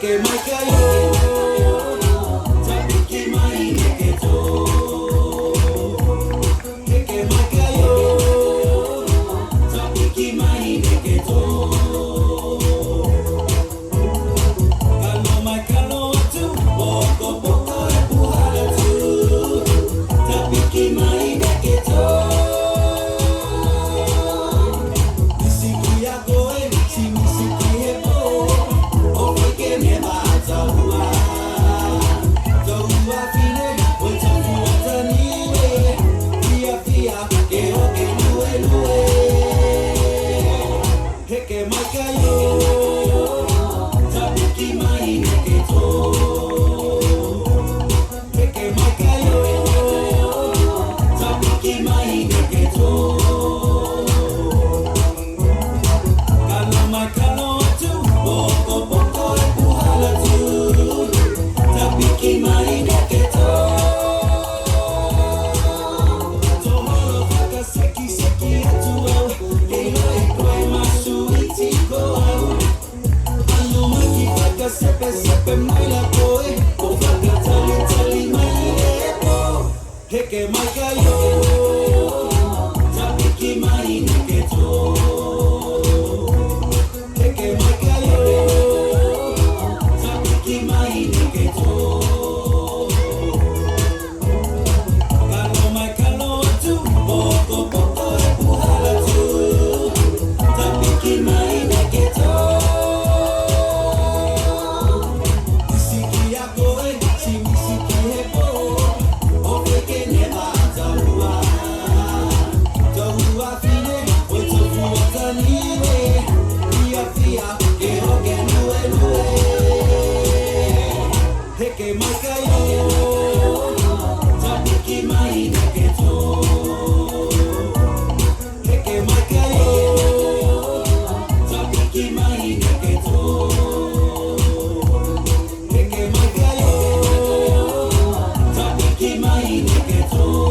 Heke maika yo, tapiki mai neketo. Heke maika yo, tapiki mai neketo. Kalo mai kalo atu, boko boko e puhala tu. Tapiki mai neketo. Misiki yako e, si misiki hepo. Heke maika yo, tapiki mai neketo. Heke maika yo, tapiki mai neketo. Kalo mai kalo atu, boko boko e puhala tu. Tapiki mai neketo. Toholo whaka seki seki atu au, e roi koe masu iti ko au. Anu maki whaka sepe sepe mai la koe, o whaka tali tali mai e po. Heke maika yo, tapiki mai neketo. Heke maika yo, tapiki mai neketo. Kalo mai kalo atu, boko boko e puhala tu. Tapiki mai neketo. Misiki yako e, si misiki hepo. O weke neva ataua. Tohua fine, o tofu ataniwe. Fia fia, ke hoke nue nue. Heke maika yo, tapiki mai neketo. Heke maika yo, tapiki mai neketo. Heke maika yo, tapiki mai neketo.